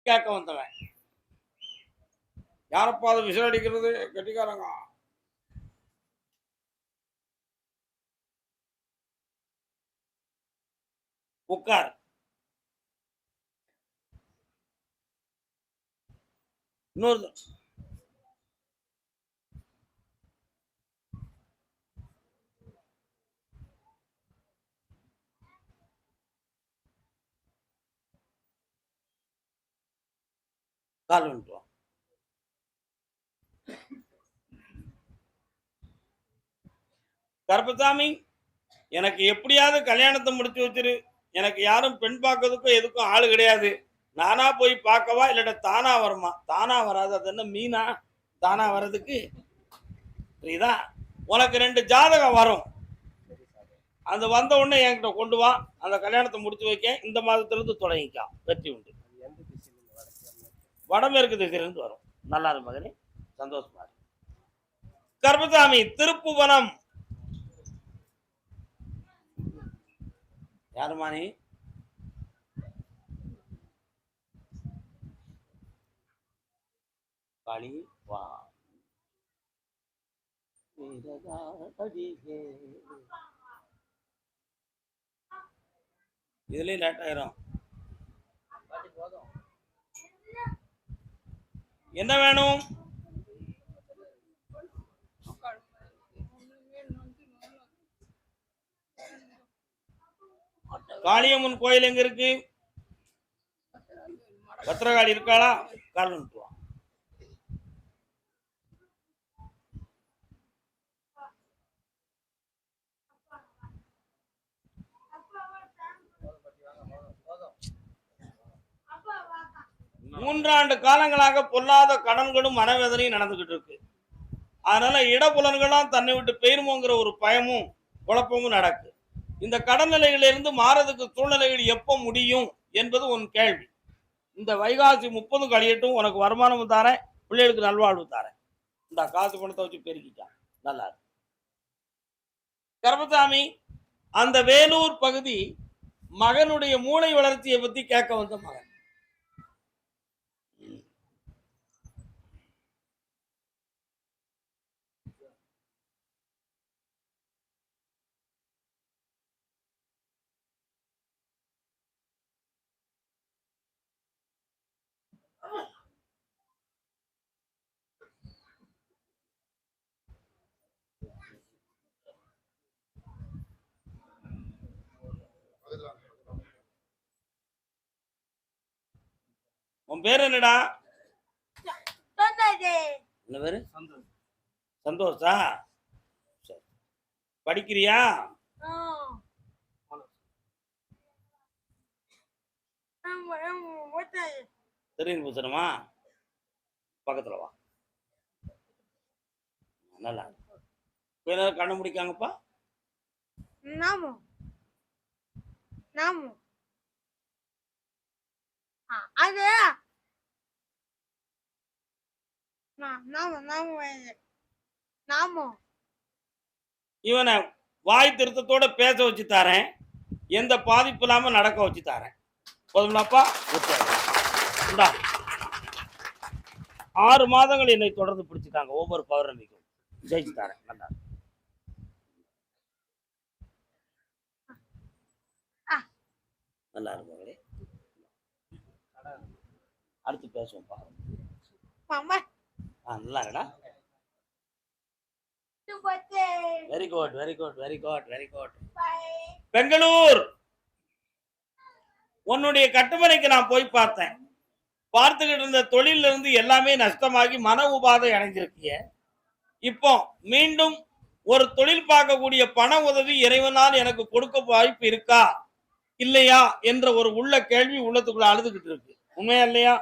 கேட்க வந்தவன். யாரப்பா அது விசில் அடிக்கிறது? கெட்டிக்காரங்க. உட்கார். இன்னொரு கால் வந்துட்டு. கருப்பசாமி, எனக்கு எப்படியாவது கல்யாணத்தை முடிச்சு வச்சிரு. எனக்கு யாரும் பெண் பார்க்கறதுக்கும் எதுக்கும் ஆளு கிடையாது. நானா போய் பார்க்கவா இல்லாட்ட தானா வருமா? தானா வராது. அது என்ன மீனா தானா வர்றதுக்கு? புரியுதா? உனக்கு 2 ஜாதகம் வரும். அது வந்த உடனே என்கிட்ட கொண்டு வா. அந்த கல்யாணத்தை முடிச்சு வைக்க இந்த மாதத்திலிருந்து தொடங்கிக்கலாம். வெற்றி உண்டு. வடமேற்கு திசையிலிருந்து வரும். நல்லா இருக்கு மகனே, சந்தோஷமா இருக்கு. கருப்பசாமி, திருப்புவனம். யாருமா நீ? காளி வா. இதுலயும் லேட் ஆயிரும். என்ன வேணும்? காளியம்மன் கோயில் எங்க இருக்கு? பத்திரகாளி இருக்காளா? கால் வந்துட்டு வா. மூன்றாண்டு காலங்களாக பொல்லாத கடன்களும் மனவேதனையும் நடந்துகிட்டு இருக்கு. அதனால இடப்புலன்கள்லாம் தன்னை விட்டு பெயருமோங்கிற ஒரு பயமும் குழப்பமும் நடக்கு. இந்த கடன் நிலைகளிலிருந்து மாறதுக்கு சூழ்நிலைகள் எப்போ முடியும் என்பது உன் கேள்வி. இந்த வைகாசி 30 கழியட்டும், உனக்கு வருமானமும் தாரேன், பிள்ளைகளுக்கு நல்வாழ்வு தாரேன். இந்த காசு பணத்தை வச்சு பெருக்கிட்டான். நல்லா இருக்கு. கருப்பசாமி, அந்த வேலூர் பகுதி மகனுடைய மூளை வளர்ச்சியை பத்தி கேட்க வந்த மகன். உன் பேர் என்னடா? என்ன பேரு? சந்தோஷா? சரி. படிக்கிறியா? தெரியும் பூசணுமா? பக்கத்துல வா. நல்லா கண்ணு முடிக்காங்கப்பா. இவனை வாய் திருத்தத்தோட பேச வச்சு தாரேன், எந்த பாதிப்பு இல்லாம நடக்க வச்சு தாரேன். போதும்லாப்பா? 6 மாதங்கள் என்னை தொடர்ந்து பிடிச்சிட்டாங்க. ஒவ்வொரு பௌர்ணமிக்கும் ஜெயிச்சு தாரேன். நல்லா நல்லா இருக்கும். அடுத்து பேசுவோம். நல்லா இருக்கடா. Very good, very good, very good, very good. Bangalore, உன்னுடைய கட்டுமனைக்கு நான் போய் பார்த்தேன். பார்த்துக்கிட்டு இருந்த தொழில இருந்து எல்லாமே நஷ்டமாகி மன உபாதை அடைஞ்சிருக்கிய. இப்போ மீண்டும் ஒரு தொழில் பார்க்கக்கூடிய பண உதவி இறைவனால் எனக்கு கொடுக்க வாய்ப்பு இருக்கா இல்லையா என்ற ஒரு உள்ள கேள்வி உள்ளத்துக்குள்ள அழுதுகிட்டு இருக்கு. உண்மையா இல்லையா?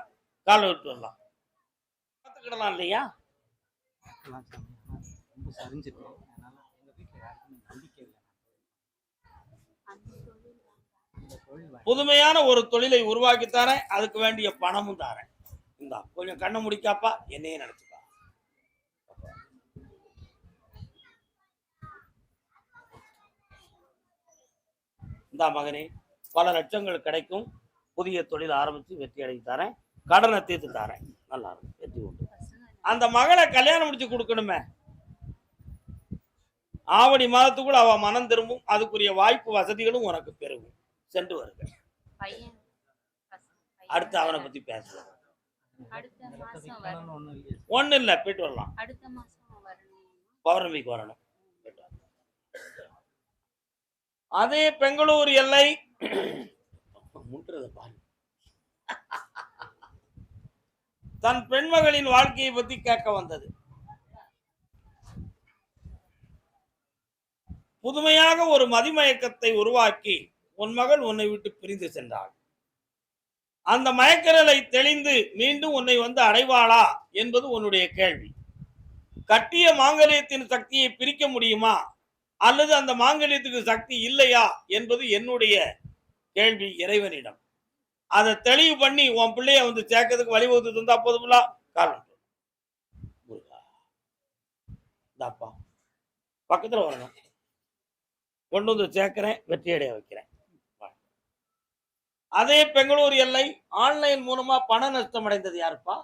கால விட்டு வரலாம், பார்த்துக்கிடலாம் இல்லையா? புதுமையான ஒரு தொழிலை உருவாக்கி தரேன், அதுக்கு வேண்டிய பணமும் தரேன். இந்தா கொஞ்சம் கண்ணை முடிக்காப்பா, என்னையே நினைச்சுப்பா. இந்தா மகனே, பல லட்சங்கள் கிடைக்கும். புதிய தொழில் ஆரம்பித்து வெற்றி அடைந்து தரேன். கடனை தீர்த்து தாரேன். நல்லா இருக்கும், வெற்றி உண்டு. அந்த மகளை கல்யாணம் முடிச்சு கொடுக்கணுமே, ஆவணி மாதத்துக்குள்ள அவ மனம் திரும்பும். அதுக்குரிய வாய்ப்பு வசதிகளும் உனக்கு பெருகும். சென்று வருக. அடுத்து அவனை பத்தி பேசலாம். ஒண்ணு இல்ல, போயிட்டு வரலாம். பௌர்ணமிக்கு வரணும். அதே பெங்களூர் எல்லை தன் பெண்மகளின் வாழ்க்கையை பத்தி கேட்க வந்தது. புதுமையாக ஒரு மதிமயக்கத்தை உருவாக்கி உன் மகள் உன்னை விட்டு பிரிந்து சென்றாள். அந்த மயக்கரலை தெளிந்து மீண்டும் உன்னை வந்து அடைவாளா என்பது உன்னுடைய கேள்வி. கட்டிய மாங்கல்யத்தின் சக்தியை பிரிக்க முடியுமா அல்லது அந்த மாங்கல்யத்துக்கு சக்தி இல்லையா என்பது என்னுடைய கேள்வி இறைவனிடம். அதை தெளிவு பண்ணி உன் பிள்ளைய வந்து சேர்க்கறதுக்கு வழிவகுத்து தந்தா போதுங்களா? காரணம் தாப்பா பக்கத்துல வரணும், கொண்டு வந்து சேர்க்கிறேன், வெற்றியடைய வைக்கிறேன். அதே பெங்களூர் எல்லை ஆன்லைன் மூலமா பண நஷ்டம் அடைந்தது யாருப்பா?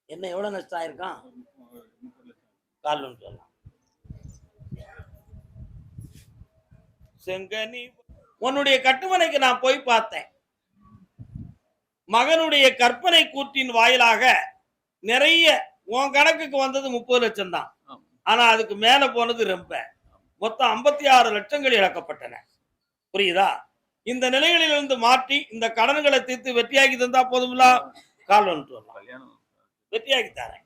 என்ன எவ்வளவு நஷ்டம் ஆயிருக்கான்? கால் சொல்லலாம். செங்கனி உன்னுடைய கட்டுமனைக்கு நான் போய் பார்த்தேன். மகனுடைய கற்பனை கூற்றின் வாயிலாக நிறைய உன் கணக்குக்கு வந்தது 30 லட்சம் தான். ஆனா அதுக்கு மேல போனது ரொம்ப. மொத்தம் 56 லட்சங்கள் இழக்கப்பட்டன. புரியுதா? இந்த நிலைகளிலிருந்து மாற்றி இந்த கடன்களை தீர்த்து வெற்றியாகி தந்தா போதும்ல? கால் ஒன்று வரலாம், வெற்றியாகி தரேன்.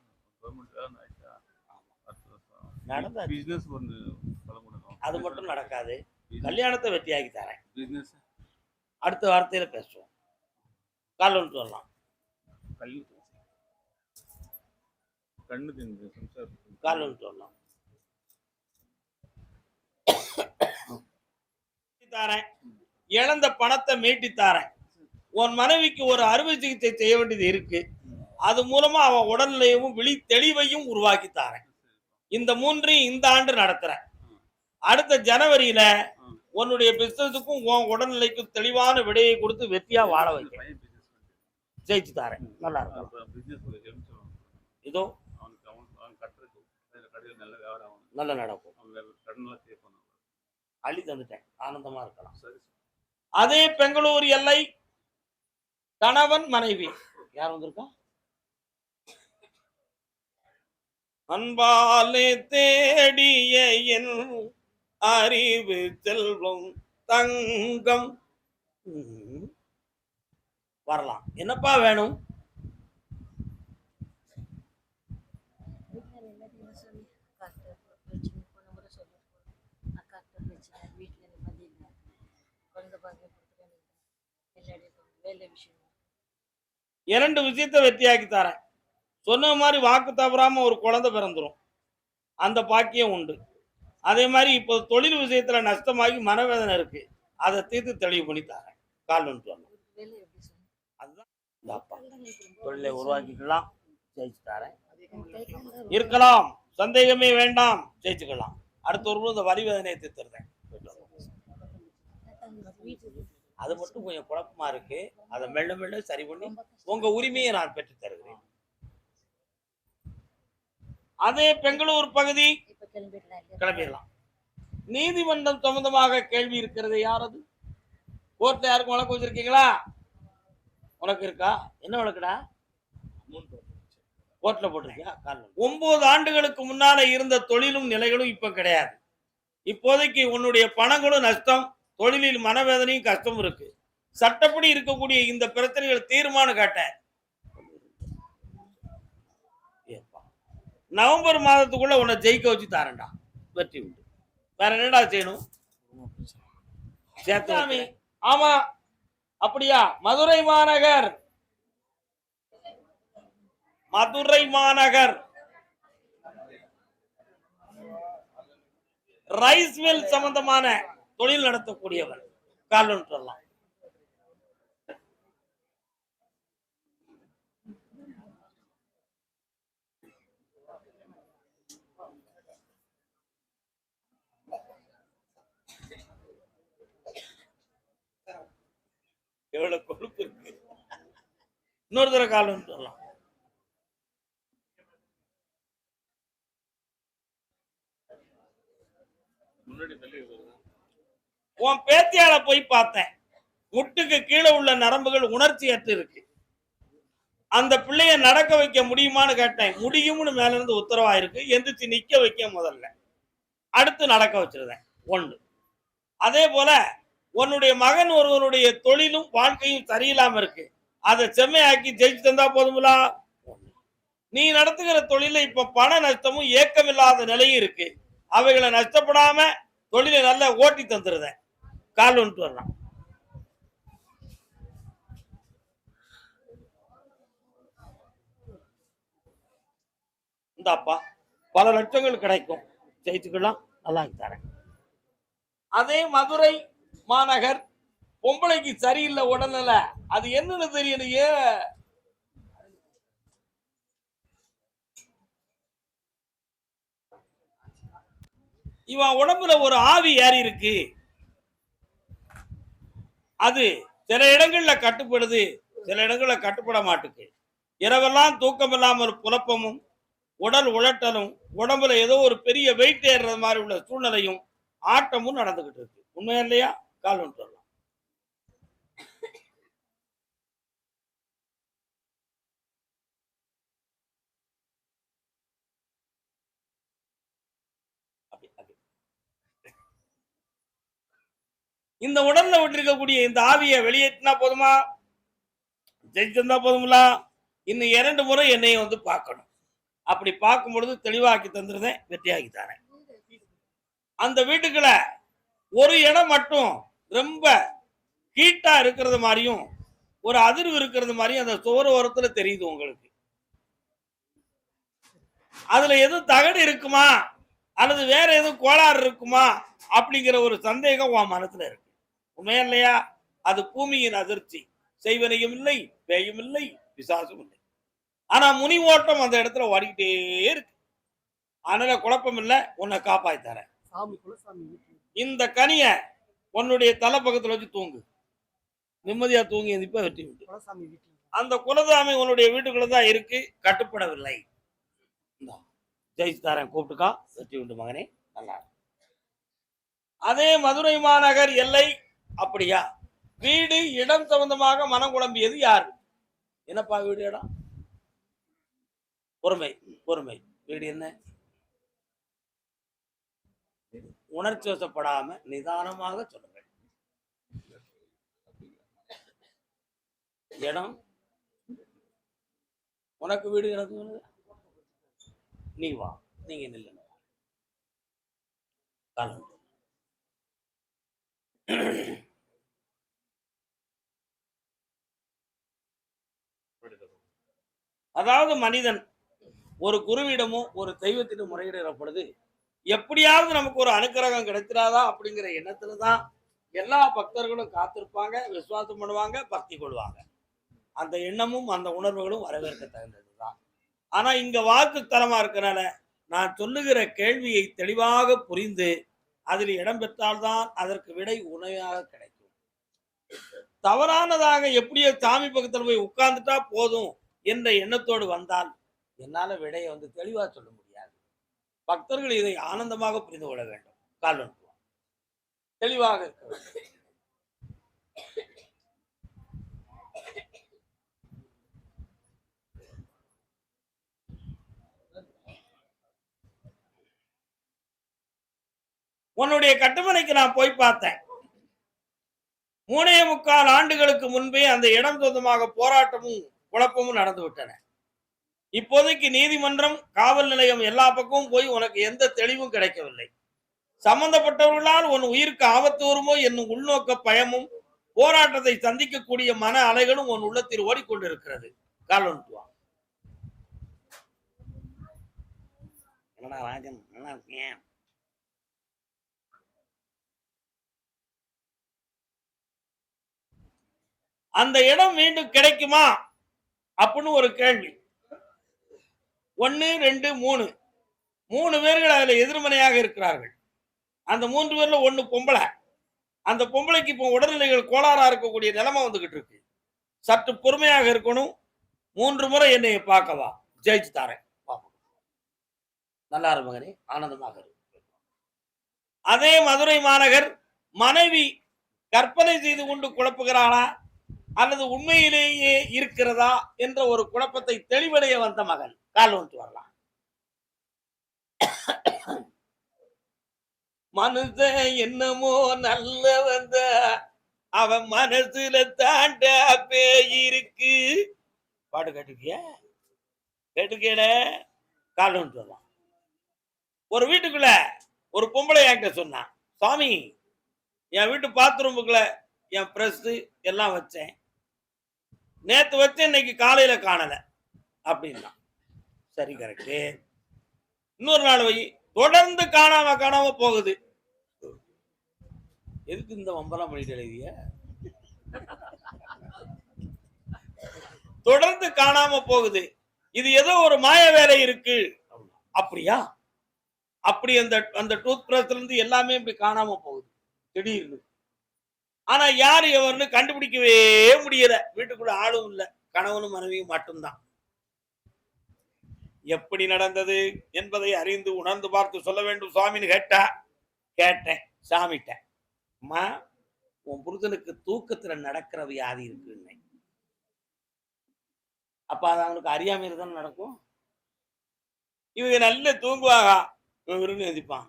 அது மட்டும் நடக்காது, கல்யாணத்தை வெற்றியாகி தரேன். அடுத்த வார்த்தையில பேசுவோம். கால் ஒன்று வரலாம், கால் ஒன்று வரலாம். தாரேன், இழந்த பணத்தை மீட்டி தாரேன். உன் மனைவிக்கு ஒரு அறுவை சிகிச்சை செய்ய வேண்டியது இருக்கு. அது மூலமா அவன் உடல்நிலையும் விழி தெளிவையும் உருவாக்கி தாரேன். இந்த 3ஐயும் இந்த ஆண்டு நடத்துறேன். அடுத்த ஜனவரியில உன்னுடைய பிசினஸுக்கும் உன் உடல்நிலைக்கும் தெளிவான விடையை கொடுத்து வெற்றியா வாழ வைக்கிறேன். ஜெயிச்சு தாரேன். நல்லா இருக்கும். இதோ நல்ல நடக்கும். அள்ளி தந்துட்டேன், ஆனந்தமா இருக்கலாம். அதே பெங்களூர் எல்லை கணவன் மனைவி யார் வந்திருக்கா? அன்பாலே தேடிய என் அறிவு செல்வம் தங்கம் வரலாம். என்னப்பா வேணும்? இரண்டு விஷயத்தை வெற்றியாக்கி தரேன். சொன்ன மாதிரி வாக்கு தவறாம ஒரு குழந்தை பிறந்துரும், அந்த பாக்கியம் உண்டு. அதே மாதிரி இப்போ தொழில் விஷயத்துல நஷ்டமாகி மனவேதனை இருக்கு, அதை தீர்த்து தெளிவு பண்ணி தரேன். கால் வந்து அதுதான் தொழிலை உருவாக்கிக்கலாம், ஜெயிச்சு தரேன். இருக்கலாம், சந்தேகமே வேண்டாம், ஜெயிச்சுக்கலாம். அடுத்த ஒரு இந்த வரி வேதனையை தீர்த்துறேன். அது மட்டும் கொஞ்சம் குழப்பமா இருக்கு, அதை மெல்ல மெல்ல சரி பண்ணி உங்க உரிமையை நான் பெற்று தருகிறேன். அதே பெங்களூர் பகுதி கிளம்பிடலாம். நீதிமன்றம் சம்பந்தமாக கேள்வி இருக்கிறது. யாரது? கோர்ட்ல யாருக்கும் வழக்கு வச்சிருக்கீங்களா? உனக்கு இருக்கா? என்ன வழக்குடா? கோர்ட்ல போட்டிருக்கியா? 9 ஆண்டுகளுக்கு முன்னால இருந்த தொழிலும் நிலைகளும் இப்ப கிடையாது. இப்போதைக்கு உன்னுடைய பணங்களும் நஷ்டம், தொழிலில் மனவேதனையும் கஷ்டம் இருக்கு. சட்டப்படி இருக்கக்கூடிய இந்த பிரச்சனைகள் தீர்மானம் காட்ட நவம்பர் மாதத்துக்குள்ள உன்னை ஜெயிக்க வச்சு தாரண்டா, வெற்றி உண்டு. வேற என்னடா செய்யணும்? சேத்தாமி. ஆமா, அப்படியா? மதுரை மாநகர், மதுரை மாநகர் ரைஸ் மில் சம்பந்தமான தொழில் நடத்தக்கூடியவர். கால் சொல்லலாம். எவ்வளவு கொழுப்பு இருக்கு. இன்னொரு தடவை கால் சொல்லலாம். உன் பேத்தியால போய் பார்த்தேன். முட்டுக்கு கீழே உள்ள நரம்புகள் உணர்ச்சியற்று இருக்கு. அந்த பிள்ளைய நடக்க வைக்க முடியுமான்னு கேட்டேன். முடியும்னு மேல இருந்து உத்தரவா இருக்கு. எந்திரிச்சு நிக்க வைக்க முதல்ல, அடுத்து நடக்க வச்சிருந்தேன். ஒன்று. அதே போல உன்னுடைய மகன் ஒருவருடைய தொழிலும் வாழ்க்கையும் சரியில்லாம இருக்கு. அதை செம்மையாக்கி ஜெயிச்சு தந்தா போதுங்களா? நீ நடத்துகிற தொழில இப்ப பண நஷ்டமும் ஏக்கம் இல்லாத நிலையும் இருக்கு. அவைகளை நஷ்டப்படாம தொழிலை நல்லா ஓட்டி தந்துருதேன். கால் வந்துட்டு வரலாம். இந்தாப்பா பல லட்சங்கள் கிடைக்கும், ஜெயிச்சுக்கலாம், நல்லா தரேன். அதே மதுரை மாநகர் பொம்பளைக்கு சரியில்லை உடல்நில, அது என்னன்னு தெரியலையே. இவன் உடம்புல ஒரு ஆவி ஏறி இருக்கு. அது சில இடங்கள்ல கட்டுப்படுது, சில இடங்கள்ல கட்டுப்பட மாட்டுக்கு. இரவெல்லாம் தூக்கம் இல்லாமல் குழப்பமும், உடல் உழட்டலும், உடம்புல ஏதோ ஒரு பெரிய வெயிட் ஏறுறது மாதிரி உள்ள சூழ்நிலையும் ஆட்டமும் நடந்துகிட்டு இருக்கு. உண்மையா இல்லையா? கால் ஒன்று சொல்லலாம். இந்த உடல்ல விட்டிருக்கக்கூடிய இந்த ஆவியை வெளியேற்றினா போதுமா? ஜெயிச்சிருந்தா போதுங்களா? இன்னும் 2 முறை என்னைய வந்து பார்க்கணும். அப்படி பார்க்கும் பொழுது தெளிவாக்கி தந்துருந்தேன், வெற்றியாக்கி தரேன். அந்த வீட்டுக்குள்ள ஒரு இடம் மட்டும் ரொம்ப ஹீட்டா இருக்கிறது மாதிரியும், ஒரு அதிர்வு இருக்கிறது மாதிரியும் அந்த சுவர் ஓரத்துல தெரியுது உங்களுக்கு. அதுல எதுவும் தகடு இருக்குமா அல்லது வேற எதுவும் கோளாறு இருக்குமா அப்படிங்கிற ஒரு சந்தேகம் உன் மனசுல இருக்கு. உண்மையா இல்லையா? அது பூமியின் அதிர்ச்சி. செய்வனையும் இல்லை, பேயும் இல்லை, பிசாசும் இல்லை. ஆனா முனி ஓட்டம் அந்த இடத்துல ஓடிக்கிட்டே இருக்கு. அதனால குழப்பம் இல்லை, உன்னை காப்பாத்தி தரேன். இந்த கனிய உன்னுடைய தலை பக்கத்துல வச்சு தூங்கு. நிம்மதியா தூங்கி எந்திப்ப வெற்றி விட்டு. அந்த குலசாமி உன்னுடைய வீட்டுக்குள்ளதான் இருக்கு, கட்டுப்படவில்லை. ஜெயிச்சு தரேன், கூப்பிட்டுக்கா, வெற்றி உண்டு மகனே, நல்லா. அதே மதுரை மாநகர் எல்லை. அப்படியா? வீடு இடம் சம்பந்தமாக மனம் குழம்பியது யாரு? என்னப்பா வீடு இடம்? பொறுமை பொறுமை. வீடு என்ன? உணர்ச்சி வசப்படாம நிதானமாக சொல்லுங்கள். இடம் உனக்கு வீடு, எனக்கு நீ வா, நீங்க நில்லுங்க. அதாவது மனிதன் ஒரு குருவிடமோ ஒரு தெய்வத்திடம் முறையிடுற பொழுது எப்படியாவது நமக்கு ஒரு அனுக்கிரகம் கிடைச்சிடாதா அப்படிங்கிற எண்ணத்துலதான் எல்லா பக்தர்களும் காத்திருப்பாங்க, விசுவாசம் பண்ணுவாங்க, பக்தி கொள்வாங்க. அந்த எண்ணமும் அந்த உணர்வுகளும் வரவேற்க தகுந்ததுதான். ஆனா இங்க வாக்கு தரமா இருக்கனால நான் சொல்லுகிற கேள்வியை தெளிவாக புரிந்து அதில் இடம் பெற்றால்தான் அதற்கு விடை உண்மையாக கிடைக்கும். தவறானதாக எப்படியோ சாமி பக்கத்துல போய் உட்கார்ந்துட்டா போதும் என்ற எண்ணத்தோடு வந்தால் என்னால விடையை வந்து தெளிவா சொல்ல முடியாது. பக்தர்கள் இதை ஆனந்தமாக புரிந்து கொள்ள வேண்டும். கால் அனுப்புவோம், தெளிவாக இருக்க வேண்டும். உன்னுடைய கட்டுமனைக்கு நான் போய் பார்த்தேன். 3.25 ஆண்டுகளுக்கு முன்பே அந்த இடம் சொந்தமாக போராட்டமும் குழப்பமும் நடந்து விட்டன. இப்போதைக்கு நீதிமன்றம், காவல் நிலையம் எல்லா பக்கமும் போய் உனக்கு எந்த தெளிவும் கிடைக்கவில்லை. சம்பந்தப்பட்டவர்களால் உன் உயிருக்கு ஆபத்து வருமோ என்னும் உள்நோக்க பயமும் போராட்டத்தை சந்திக்கக்கூடிய மன அலைகளும் உன் உள்ளத்தில் ஓடிக்கொண்டிருக்கிறது. கால் ஒன்றுவா. என்னடா ராஜன், நல்லா இருக்கேன். அந்த இடம் மீண்டும் கிடைக்குமா அப்படின்னு ஒரு கேள்வி. 1, 2, 3 பேர்கள் அதுல எதிர்மனையாக இருக்கிறார்கள். அந்த 3 பேர்ல 1 பொம்பளை, அந்த பொம்பளைக்கு இப்போ உடல்நிலைகள் கோளாறா இருக்கக்கூடிய நிலைமை வந்துகிட்டு இருக்கு. சற்று பொறுமையாக இருக்கணும். 3 முறை என்னை பார்க்கவா, ஜெயிச்சு தாரேன். பாப்போம். நல்லா இரு மகனே, ஆனந்தமாக இரு. அதே மதுரை மாநகர் மனைவி கற்பனை செய்து கொண்டு குழப்புகிறாளா அல்லது உண்மையிலேயே இருக்கிறதா என்ற ஒரு குழப்பத்தை தெளிவடைய வந்த மகன் கால் வந்து வரலாம். மனுஷன் என்னமோ நல்ல வந்த அவன் மனசுல தாண்டா பேயிருக்கு. பாட்டு கேட்டுக்கிய கேட்டுக்கேட கால் வந்து வரலாம். ஒரு வீட்டுக்குள்ள ஒரு பொம்பளை என்கிட்ட சொன்னான், சாமி என் வீட்டு பாத்ரூமுக்குள்ள என் பிரஸ் எல்லாம் வச்சேன், நேத்து வச்சேன், இன்னைக்கு காலையில காணல அப்படின்னா. சரி கரெக்டு. இன்னொரு நாள் வை, தொடர்ந்து காணாம போகுது. எதுக்கு இந்த வம்பலாம் பண்ணிட்டு எழுதிய? தொடர்ந்து காணாம போகுது. இது ஏதோ ஒரு மாய வேலை இருக்கு. அப்படியா? அப்படி அந்த டூத் பிரஷ்ல இருந்து எல்லாமே இப்படி காணாம போகுது திடீர்னு. ஆனா யாரு எவர்னு கண்டுபிடிக்கவே முடியல. வீட்டுக்குள்ள ஆளும் இல்ல, கணவனும் மனைவியும் மட்டும்தான். எப்படி நடந்தது என்பதை அறிந்து உணர்ந்து பார்த்து சொல்ல வேண்டும் சுவாமின்னு கேட்டேன் சாமிட்ட. அம்மா, உன் புருஷனுக்கு தூக்கத்துல நடக்கிற வியாதி இருக்கு. அப்ப அது அவனுக்கு அறியாமையில தான் நடக்கும். இவங்க நல்ல தூங்குவாங்க, இவருன்னு எதிப்பான்.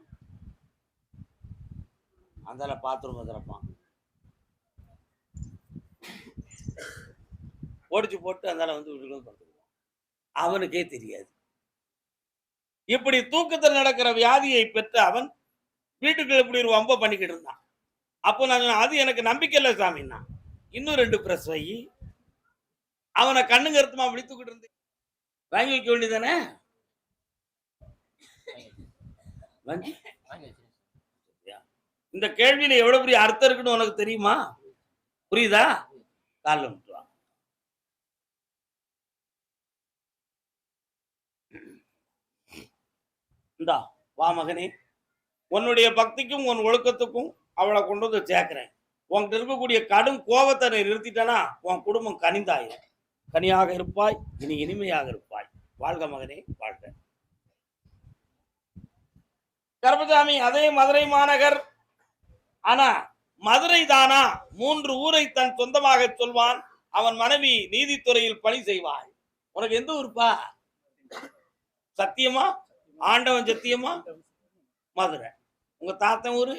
அந்தால பாத்ரூம் திறப்பான், ஓடிச்சு போட்டு அந்தால வந்து படுத்துக்குவான். அவனுக்கே தெரியாது. இப்படி தூக்கத்தில் நடக்கிற வியாதியை பெற்ற அவன் வீட்டுக்கு இப்படி ஒரு வம்ப பண்ணிக்கிட்டு இருந்தான். அப்போ நான் அது எனக்கு நம்பிக்கை இல்லை சாமின்னா, இன்னும் 2 பிரஸ் வை. அவனை கண்ணுங்க அறுத்துமா விழித்துக்கிட்டு இருந்து வாங்கி வைக்க வேண்டியதானே. இந்த கேள்வியில எவ்வளவு பெரிய அர்த்தம் இருக்குன்னு உனக்கு தெரியுமா? புரியுதா? கால இந்தா வா மகனே, உன்னுடைய பக்திக்கும் உன் ஒழுக்கத்துக்கும் அவளை கொண்டு வந்து சேர்க்கிறேன். உன்கிட்ட இருக்கக்கூடிய கடும் கோபத்தை நிறுத்திட்டனா உன் குடும்பம் கனிந்தாயிரும். கனியாக இருப்பாய், இனி இனிமையாக இருப்பாய். வாழ்க மகனே, வாழ்க. கருப்பசாமி அதே மதுரை மாநகர். ஆனா மதுரை தானா? 3 ஊரை தன் சொந்தமாக சொல்வான். அவன் மனைவி நீதித்துறையில் பணி செய்வாள். உனக்கு எந்த ஊருப்பா? சத்தியமா? ஆண்டவன் சத்தியமா? மதுரை. உங்க தாத்தன் ஊரு?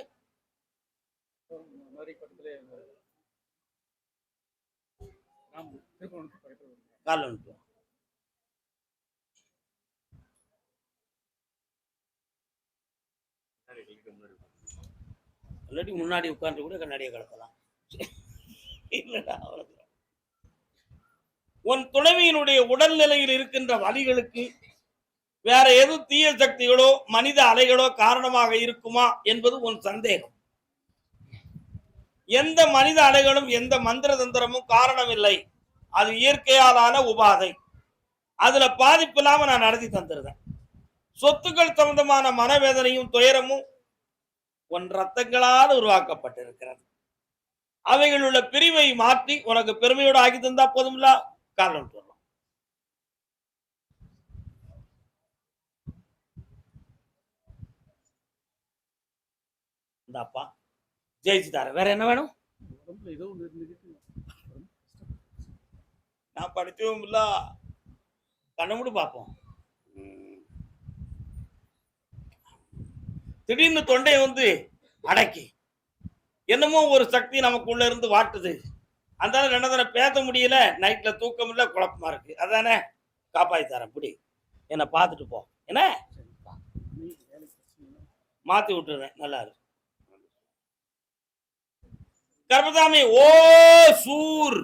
முன்னாடி உட்கார்ந்து கூட கண்ணாடியை கலக்கலாம். உன் துணைவியினுடைய உடல்நிலையில் இருக்கின்ற வலிகளுக்கு வேற எதுவும் தீய சக்திகளோ மனித அலைகளோ காரணமாக இருக்குமா என்பது உன் சந்தேகம். எந்த மனித அலைகளும் எந்த மந்திர தந்திரமும் காரணம் இல்லை. அது இயற்கையாலான உபாதை. அதுல பாதிப்பு இல்லாம நான் நடத்தி தந்துருந்தேன். சொத்துக்கள் சம்பந்தமான மனவேதனையும் துயரமும் உன் ரத்தங்களால் உருவாக்கப்பட்டிருக்கிறது. அவைகள் உள்ள பிரிவை மாற்றி உனக்கு பெருமையோடு ஆகி தந்தா போதும்ல. காரணம் சொல்லலாம். இந்தாப்பா ஜெயிச்சுட்டாரு. வேற என்ன வேணும்? நான் படிச்சவும் இல்ல, கண்ணமுடி பார்ப்போம். திடீர்னு தொண்டையை வந்து அடக்கி என்னமோ ஒரு சக்தி நமக்குள்ள இருந்து வாட்டுது. அந்த ரெண்டதான பேச முடியல, நைட்ல தூக்கம் இல்ல, குழப்பமா இருக்கு. அதானே காப்பாத்தி தரேன். இப்படி என்ன பார்த்துட்டு போ. என்ன மாத்தி விட்டுறேன். நல்லா இருக்கு. கர்மசாமி ஓ சூர்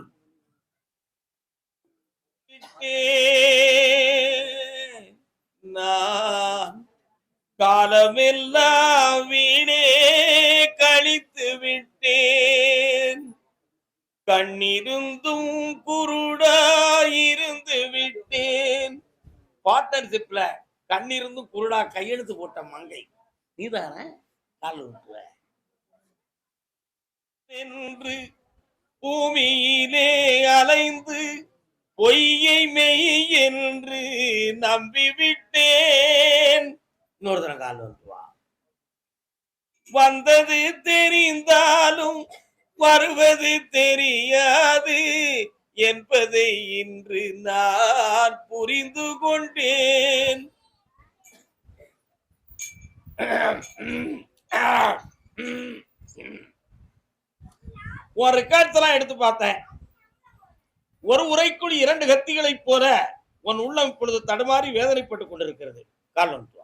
நான் காலமெல்லாம் வீணே கழித்து விட்டேன், கண்ணிருந்தும் குருடாயிருந்து விட்டேன். பார்ட்னர்ஷிப்ல கண்ணிருந்தும் குருடா கையெழுத்து போட்ட மங்கை நீதானே. கால் விட்டுற என்று பூமியிலே அலைந்து பொய்யை மெய் என்று நம்பிவிட்டேன். இன்னொரு தரம் கால் வந்துவா. வந்தது தெரிந்தாலும் வருவது தெரியாது என்பதை இன்று நான் புரிந்து கொண்டேன். ஒரு ரெக்கார்ட்ஸ் எடுத்து பார்த்தேன். ஒரு உரைக்குள் 2 கத்திகளைப் போல உன் உள்ளம் இப்பொழுது தடுமாறி வேதனைப்பட்டுக் கொண்டிருக்கிறது. கால் வந்து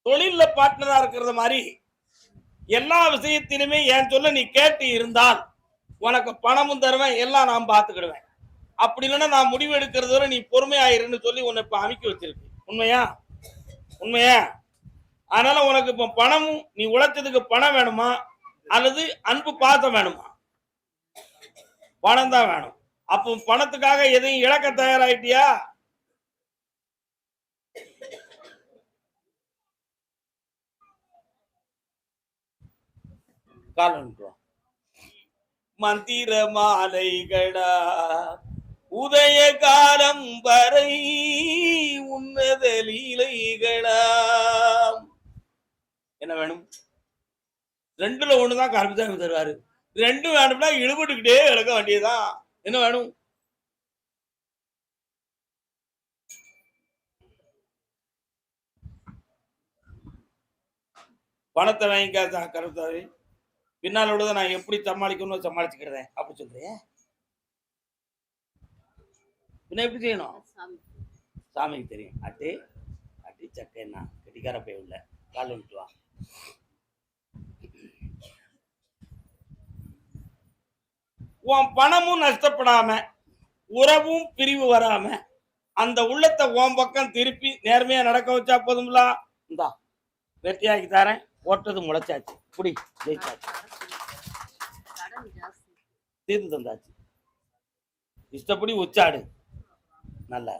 தொழில பார்ட்னரா இருக்கிறது மாதிரி எல்லா விஷயத்திலுமே என் சொல்ல நீ கேட்டு இருந்தால் உனக்கு பணமும் தருவேன், எல்லாம் நான் பார்த்துக்கிடுவேன். அப்படி இல்லைன்னா நான் முடிவு எடுக்கிறது வரை நீ பொறுமையாயிருன்னு சொல்லி உன்னை இப்ப அமைக்க வச்சிருக்கு. உண்மையா? உண்மையா? அதனால உனக்கு இப்ப பணமும் நீ உழைச்சதுக்கு பணம் வேணுமா அல்லது அன்பு பாசம் வேணுமா? பணம் தான் வேணும். அப்போ பணத்துக்காக எதையும் இழக்க தயாராயிட்டியா? மந்திர மாலைகளா உதய காலம் வரை உன்னத லீலைகளா. என்ன வேணும்? 2ல 1 தான் கருப்புசாமி தருவாரு. 2 வேணும்னா இழுபட்டுக்கிட்டே இழக்க வேண்டியதுதான். என்ன வேணும்? பணத்தை வாங்கிக்காத கருத்தாவே, பின்னால் உள்ளதை நான் எப்படி சமாளிக்கணும்னு சமாளிச்சுக்கிறேன் அப்படி சொல்றேன். பின்ன எப்படி செய்யணும்? சாமிக்கு தெரியும். அட்டி அட்டி சக்கைன்னா கெட்டிக்கார போய் உள்ள கால் வந்துட்டு வா. உன் பணமும் நஷ்டப்படாம உறவும் பிரிவு வராம அந்த உள்ளத்தை உன் பக்கம் திருப்பி நேர்மையா நடக்க வச்சா போதும்ல. இந்தா வெட்டியாக்கி தரேன். ஓட்டது முளைச்சாச்சு. குடி, ஜெயிச்சாச்சு, தீர்ந்து தந்தாச்சு. இஷ்டப்படி உச்சாடு. நல்லா.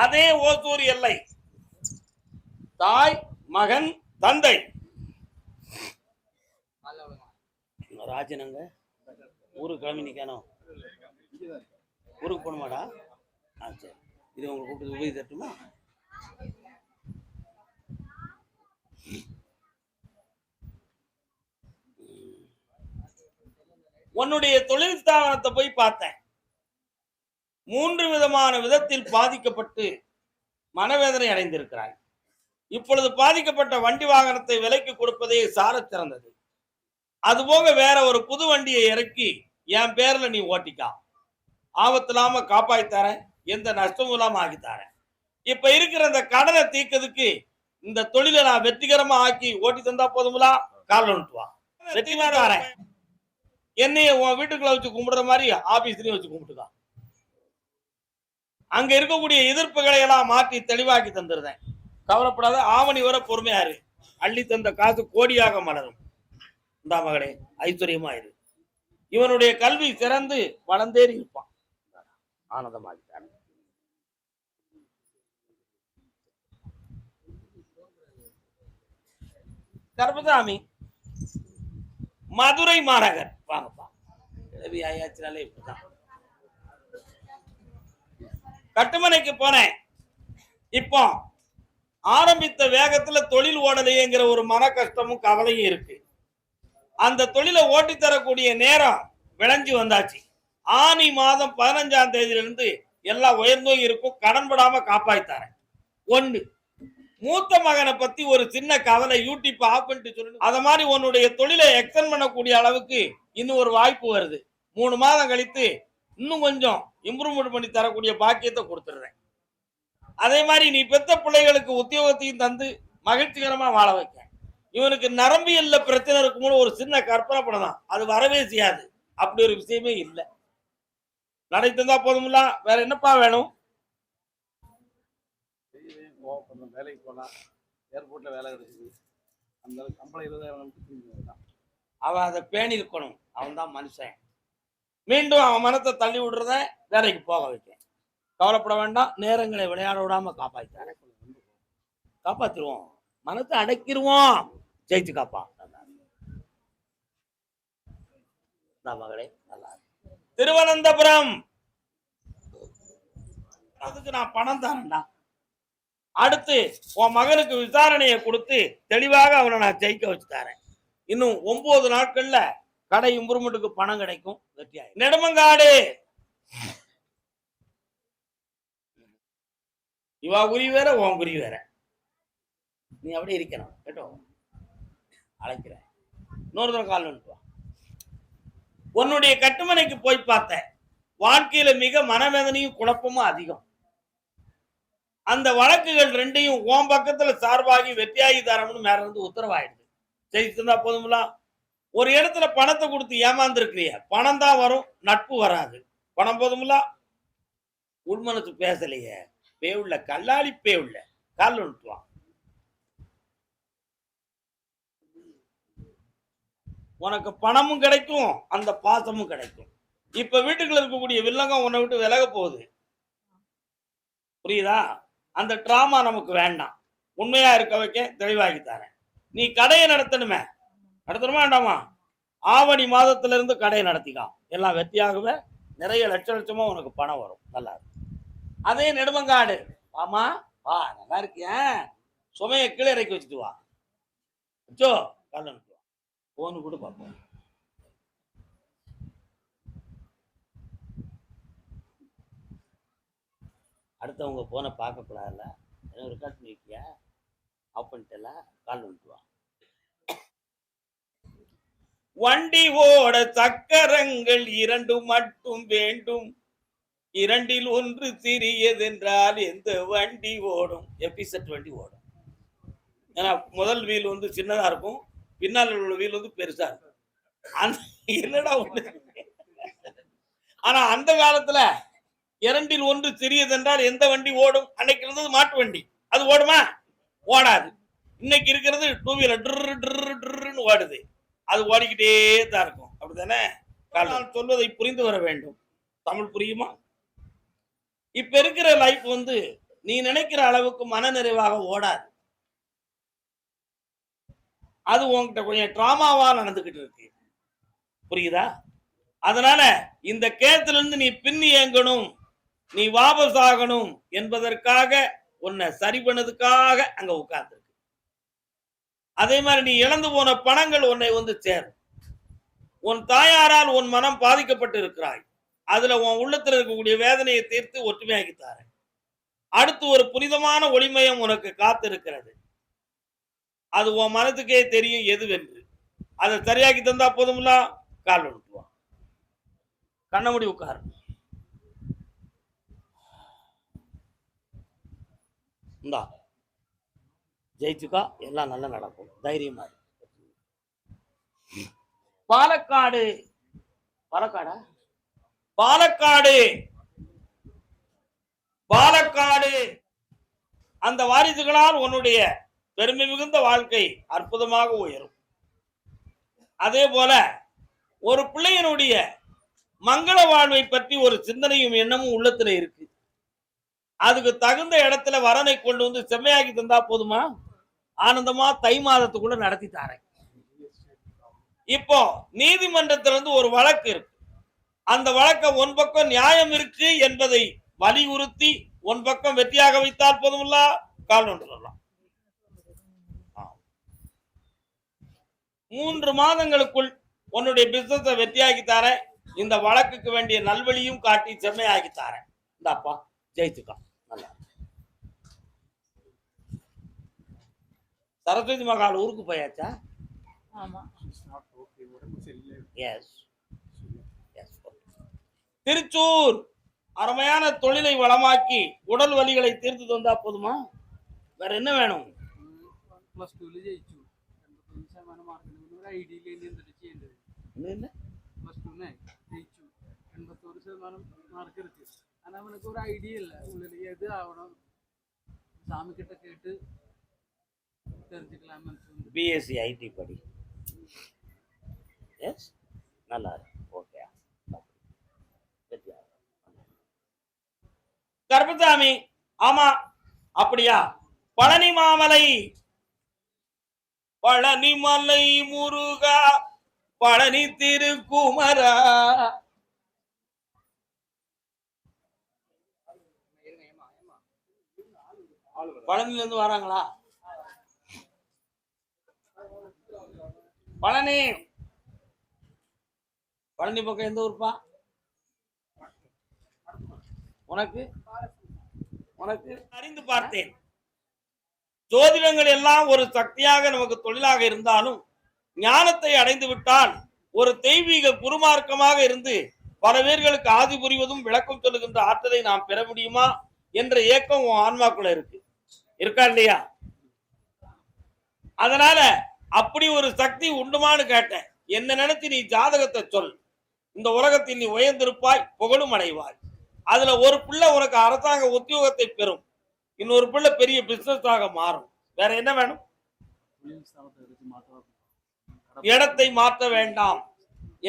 அதே ஓசூர் எல்லை தாய் மகன் தந்தை ராஜனங்க ஊருக்கு கிளம்பி நிக்கணும். ஊருக்கு போகணுமாடா? சரி, இது உங்களுக்கு கூப்பிட்டு உபயோகி தட்டுமா? உன்னுடைய தொழில் ஸ்தாபனத்தை போய் பார்த்தேன். 3 விதமான விதத்தில் பாதிக்கப்பட்டு மனவேதனை அடைந்திருக்கிறாய். இப்பொழுது பாதிக்கப்பட்ட வண்டி வாகனத்தை விலைக்கு கொடுப்பதே சால சிறந்தது. அதுபோக வேற ஒரு புது வண்டியை இறக்கி என் பேர்ல நீ ஓட்டிக்கா. ஆபத்து இல்லாம காப்பாத்தித்தரேன், எந்த நஷ்டமும் இல்லாம ஆக்கித்தாரேன். இப்ப இருக்கிற இந்த கடனை தீர்க்கிறதுக்கு இந்த தொழிலை நான் வெற்றிகரமா ஆக்கி ஓட்டி தந்தா போதுங்களா? கால் வந்துட்டு வா. வெற்றிமா தாரேன். என்னைய உன் வீட்டுக்குள்ள வச்சு கும்பிடுற மாதிரி ஆபீஸ்லயும் வச்சு கும்பிட்டுக்கா. அங்க இருக்கக்கூடிய எதிர்ப்புகளை எல்லாம் மாற்றி தெளிவாக்கி தந்துருந்தேன். கவலைப்படாத, ஆவணி வர பொறுமையாரு. அள்ளி தந்த காசு கோடியாக மலரும். இந்த மகளே ஐஸ்வர்யமா இரு. இவனுடைய கல்வி சிறந்து வளர்ந்தேறி இருப்பான். ஆனந்தமாக கருப்பசாமி மதுரை மாநகர் வாங்கப்பா. ஆயாச்சுனாலே இப்படிதான். கட்டுமனைக்கு போனேன். இப்போ ஆரம்பித்த வேகத்துல தொழில் ஓடலையேங்கிற ஒரு மன கஷ்டமும் கவலையும் இருக்கு. அந்த தொழிலை ஓட்டி தரக்கூடிய நேரம் விளைஞ்சு வந்தாச்சு. ஆனி மாதம் 15ஆம் தேதியிலிருந்து எல்லாம் உயர்ந்தும் இருக்கும். கடன் படாம காப்பாய்த்தாரேன். 1 மூத்த மகனை பத்தி ஒரு சின்ன கவலை. யூடியூப் ஆஃப் பண்ணிட்டு சொல்லணும். அத மாதிரி உன்னுடைய தொழிலை எக்ஸ்டெண்ட் பண்ணக்கூடிய அளவுக்கு இன்னும் ஒரு வாய்ப்பு வருது. 3 மாதம் கழித்து இன்னும் கொஞ்சம் இம்ப்ரூவ்மெண்ட் பண்ணி தரக்கூடிய பாக்கியத்தை கொடுத்துடுறேன். அதே மாதிரி நீ பெத்த பிள்ளைகளுக்கு உத்தியோகத்தையும் தந்து மகிழ்ச்சிகரமா வாழ வைக்க. இவனுக்கு நரம்பியல்ல பிரச்சனை இருக்கும்போது ஒரு சின்ன கற்பனை பண்ணலாம், அது வரவே செய்யாது. அப்படி ஒரு விஷயமே இல்லை. நடை தந்தா போதும்ல. வேற என்னப்பா வேணும்? வேலைக்கு போனா ஏர்போர்ட்ல வேலை கிடைக்குது. அந்த கம்பெனியில தான் அவன் அதை பேணி இருக்கணும். அவன் தான் மனுஷன். மீண்டும் அவன் மனத்தை தள்ளி விடுறத வேலைக்கு போக வைக்க. கவலைப்பட வேண்டாம். நேரங்களை விளையாட விடாம காப்பாற்றாரு. காப்பாத்திருவோம். மனத்தை அடக்கிடுவோம். ஜெயிச்சு காப்பா. மகளே நல்லா திருவனந்தபுரம் அதுக்கு நான் பணம் தானேண்டா. அடுத்து உன் மகனுக்கு விசாரணையை கொடுத்து தெளிவாக அவனை நான் ஜெயிக்க வச்சு தரேன். இன்னும் 9 நாட்கள்ல கடை இம்ப்ரூவ்மெண்ட்டுக்கு பணம் கிடைக்கும். வெற்றியாய் நெடுமங்காடு இவா குறி வேற உன் குறி வேற. நீ அப்படியே இருக்கணும் கேட்டோ. அழைக்கிறேன் இன்னொரு தடவை கால் வந்துட்டு. உன்னுடைய கட்டுமனைக்கு போய் பார்த்தேன். வாழ்க்கையில மிக மனவேதனையும் குழப்பமும் அதிகம். அந்த வழக்குகள் ரெண்டையும் உன் பக்கத்துல சார்பாகி வெற்றியாகி தரம்னு மேல இருந்து உத்தரவாயிடுது. ஜெயிச்சிருந்தா போதுங்களா? ஒரு இடத்துல பணத்தை கொடுத்து ஏமாந்துருக்கிறிய. பணம் தான் வரும், நட்பு வராது. பணம் போதுங்களா? உள்மனத்து பேசலையே. பேவுள்ள கல்லாளி பேவுள்ள கால் வந்துட்டுவான். உனக்கு பணமும் கிடைக்கும், அந்த பாசமும் கிடைக்கும். இப்ப வீட்டுக்குள்ள இருக்கக்கூடிய வில்லங்கம் உன்னை விட்டு விலக போகுது. புரியுதா? அந்த டிராமா நமக்கு வேண்டாம். உண்மையா இருக்க வைக்க தெளிவாகி தரேன். நீ கடையை நடத்தணுமே, நடத்தணுமா வேண்டாமா? ஆவணி மாதத்துல இருந்து கடையை நடத்திக்கலாம். எல்லாம் வெற்றியாகவே நிறைய லட்சமா உனக்கு பணம் வரும். நல்லா இருக்கு. அதே நெடுமங்காடு ஆமா வா, நல்லா இருக்கிய. சுமைய கீழே இறக்கி வச்சுட்டு வா. அச்சோ கல்ல போன்னு கூட பார்ப்போம். அடுத்தவங்க போனை பார்க்க கூடாதுல்ல. என்ன ரெக்கார்ட் பண்ணிருக்கியா? ஆஃப் பண்ணிட்டல. கால் வந்துட்டு வா. வண்டி ஓட சக்கரங்கள் 2 மட்டும் வேண்டும். 2ல் 1 சிறியதென்றால் எந்த வண்டி ஓடும்? எபிசெட் வண்டி ஓடும். ஏன்னா முதல் வீல் வந்து சின்னதா இருக்கும், பின்னால் உள்ள வீல் வந்து பெருசா இருக்கும். என்னடா ஒண்ணு. ஆனா அந்த காலத்துல 2ல் 1 சிறியதென்றால் எந்த வண்டி ஓடும்? அன்னைக்கு இருந்தது மாட்டு வண்டி. அது ஓடுமா? ஓடாது. இன்னைக்கு இருக்கிறது 2 வீலர் ஓடுது. அது ஓடிக்கிட்டே தான் இருக்கும். அப்படித்தானே? நான் சொல்வதை புரிந்து வர வேண்டும். தமிழ் புரியுமா? இப்ப இருக்கிற லைஃப் வந்து நீ நினைக்கிற அளவுக்கு மன நிறைவாக ஓடாது. அது உன்கிட்ட கொஞ்சம் டிராமாவா நடந்துகிட்டு இருக்கு. புரியுதா? அதனால இந்த கேத்துல இருந்து நீ பின்னி இயங்கணும், நீ வாபஸ் ஆகணும் என்பதற்காக உன்னை சரி பண்ணதுக்காக அங்க உட்கார்ந்து. அதே மாதிரி நீ இழந்து போன பணங்கள் உன்னை வந்து சேரும். உன் தாயாரால் உன் மனம் பாதிக்கப்பட்டு இருக்கிறாய். அதுல உன் உள்ளத்துல இருக்கக்கூடிய வேதனையை தீர்த்து ஒற்றுமையாக்கி தாரேன். அடுத்து ஒரு புனிதமான ஒளிமயம் உனக்கு காத்து இருக்கிறது. அது உன் மனத்துக்கே தெரியும் எதுவென்று. அதை சரியாக்கி தந்தா போதும்ல. கால் விட்டுவான். கண்ண மூடி உட்காரு. இந்தா ஜெயிச்சுக்கா, எல்லாம் நல்லா நடக்கும். தைரியமா. பாலக்காடு பாலக்காடா பாலக்காடு பாலக்காடு அந்த வாரிசுகளால் உன்னுடைய பெருமை மிகுந்த வாழ்க்கை அற்புதமாக உயரும். அதே போல ஒரு பிள்ளையினுடைய மங்கள வாழ்வை பற்றி ஒரு சிந்தனையும் எண்ணமும் உள்ளத்துல இருக்கு. அதுக்கு தகுந்த இடத்துல வரனை கொண்டு வந்து செம்மையாக்கி தந்தா போதுமா? ஆனந்தமா தை மாதத்துக்குள்ள நடத்தி தாரேன். இப்போ நீதிமன்றத்திலிருந்து ஒரு வழக்கு இருக்கு. அந்த வழக்க உன் பக்கம் நியாயம் இருக்கு என்பதை வலியுறுத்தி உன் பக்கம் வெற்றியாக வைத்தால் போதும்ல. கால் ஒன்று சொல்லலாம். 3 மாதங்களுக்குள் உன்னுடைய பிசினஸை வெற்றியாக்கி தாரேன். இந்த வழக்குக்கு வேண்டிய நல்வழியும் காட்டி செம்மையாக்கி தாரேன். இந்தாப்பா ஜெயிச்சுக்கா. நல்லா. சரஸ்வதி மகால் ஊருக்கு போயாச்சா? திருச்சூர் அருமையான தொழிலை வளமாக்கி உடல் வலிகளை தீர்த்து தந்தா போதுமா? வேற என்ன வேணும்? ஒரு ஐடியா இல்ல. எது ஆகணும் சாமி கிட்ட கேட்டு தெரிஞ்சுக்கலாம். பிஎஸ்சி ஐடி படி. எஸ், நல்லா இருக்கு. ஓகே, கருப்பசாமி. ஆமா, அப்படியா? பழனி மாமலை, பழனிமலை முருகா, பழனி திருக்குமரா. பழனில இருந்து வராங்களா? பழனி, பழனி பக்கம் எந்த ஊர்ப்பா உனக்கு? உனக்கு அறிந்து பார்த்தேன். ஜோதிடங்கள் எல்லாம் ஒரு சக்தியாக நமக்கு தொழிலாக இருந்தாலும் ஞானத்தை அடைந்து விட்டால் ஒரு தெய்வீக குருமார்க்கமாக இருந்து பல பேர்களுக்கு ஆதி புரிவதும் விளக்கம் சொல்லுகின்ற ஆற்றலை நாம் பெற முடியுமா என்ற ஏக்கம் உன் ஆன்மாக்குள்ள இருக்கா இல்லையா? அதனால அப்படி ஒரு சக்தி உண்டுமான்னு கேட்டேன். என்ன நினைச்சு நீ ஜாதகத்தை சொல். இந்த உலகத்தில் நீ உயர்ந்திருப்பாய், புகழும் அடைவாய். அதுல ஒரு பிள்ளை உனக்கு அரசாங்க உத்தியோகத்தை பெறும், இன்னொரு பிள்ளை பெரிய பிசினஸ் ஆக மாறும். வேற என்ன வேணும்? இடத்தை மாற்ற வேண்டாம்.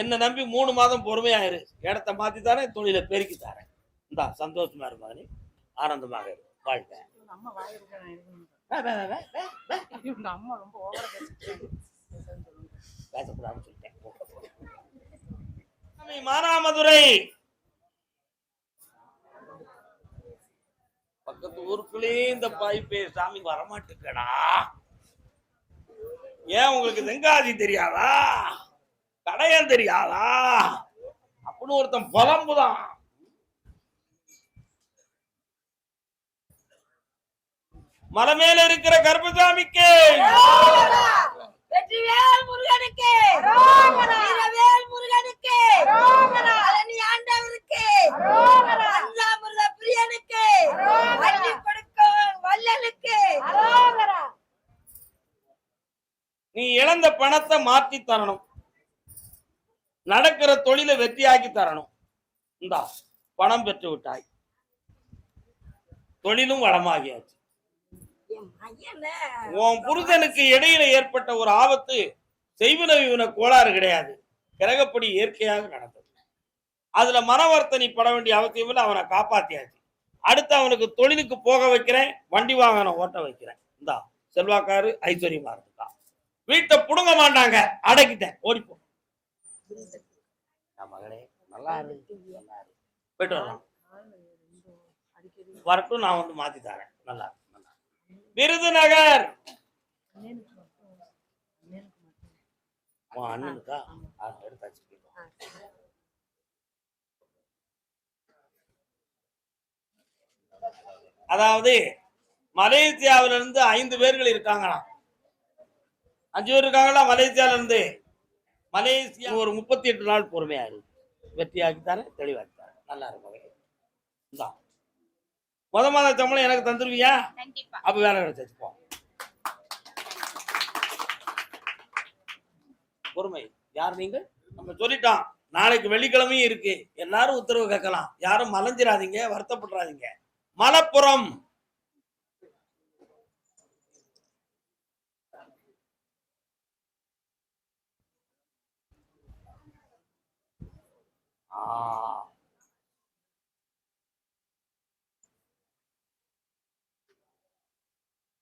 என்ன நம்பி 3 மாதம் பொறுமையாயிரு. இடத்தை மாத்தி தரேன், தொழிலை பெருக்கி தரேன். இந்தா சந்தோஷமா இருப்பாரு, ஆனந்தமாக இரு, வாழ்க்கை. பேசக்கூடாதுன்னு சொல்லிட்டேன். மானாமதுரை பக்கத்து ஊருக்குள்ளே இந்த பாய்ப்பே சாமி வரமாட்டுக்கடா. ஏன் உங்களுக்கு தென்காசி தெரியாதா? கடையம் தெரியாதா? அப்படின்னு ஒருத்தன் புலம்புதான். மலை மேல இருக்கிற கருப்பசாமிக்கு, வெற்றிவேல் முருகனுக்கு, வீரவேல் முருகனுக்கு, பழனி ஆண்டவருக்கு, பஞ்சாமிர்த பிரியனுக்கு, அள்ளி கொடுக்கும் வள்ளலுக்கு. நீ இழந்த பணத்தை மாற்றி தரணும், நடக்கிற தொழிலை வெற்றியாக்கி தரணும். இந்தா பணம் பெற்று விட்டாய், தொழிலும் வளமாகியாச்சு. உன் புருஷனுக்கு இடையில ஏற்பட்ட ஒரு ஆபத்து செய்வின கோளாறு கிடையாது, கிரகப்படி இயற்கையாக நடந்தது. அதுல மனவர்த்தனை பட வேண்டிய அவசியம் இல்லை, அவனை காப்பாத்தியாச்சு. அடுத்து அவனுக்கு தொழிலுக்கு போக வைக்கிறேன், வண்டி வாகனம் ஓட்ட வைக்கிறேன். இந்தா செல்வாக்காரு ஐஸ்வர்யமா இருக்கா. வீட்டை புடுங்க மாட்டாங்க, அடக்கிட்டேன், ஓடிப்போ. மகளே நல்லா போயிட்டு வரலாம், வரட்டும், நான் வந்து மாத்தி தரேன். நல்லா விருதுநகர் அண்ணனுக்கா எடுத்தாச்சு. அதாவது மலேசியாவிலிருந்து 5 பேர்கள் இருக்காங்களாம். 5 பேர் இருக்காங்களா மலேசியால இருந்து. மலேசியா ஒரு 38 நாள் பொறுமையா இருக்கு, வெற்றியாக்கித்தானே, தெளிவாக்கித்தானே. நல்லா இருக்கும். முத மாத சம்பளம் எனக்கு தந்துருவியா? அப்ப வேலை கிடைச்சாச்சு, போ. பொறுமை. யார் நீங்க? நம்ம சொல்லிட்டோம், நாளைக்கு வெள்ளிக்கிழமையும் இருக்கு, எல்லாரும் உத்தரவு கேட்கலாம். யாரும் மலைஞ்சிடாதீங்க, வருத்தப்படுறாதீங்க. மலப்புறம்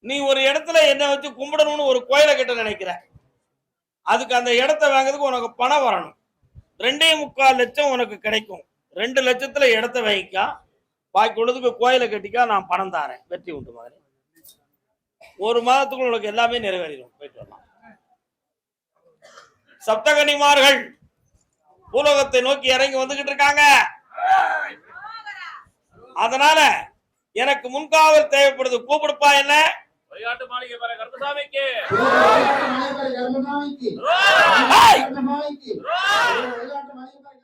நீ ஒரு இடத்துல என்ன வச்சு கும்பிடணும்னு ஒரு கோயிலை கட்ட நினைக்கிற, அதுக்கு அந்த இடத்த வாங்குறதுக்கு உனக்கு பணம் வரணும். 2.25 லட்சம் உனக்கு கிடைக்கும். 2 லட்சத்துல இடத்த வாங்கிக்கா, பாக்கி உள்ளதுக்கு கோயிலை கட்டிக்கா, நான் பணம் தாரேன். வெற்றி உண்டு மகனே. 1 மாதத்துக்குள்ள உனக்கு எல்லாமே நிறைவேறிடும். போயிட்டு வரலாம். சப்தகனிமார்கள் பூலோகத்தை நோக்கி இறங்கி வந்துகிட்டு இருக்காங்க. அதனால எனக்கு முன்காவல் தேவைப்படுது. கூப்பிடுப்பா என்ன? கருப்பசாமிக்கு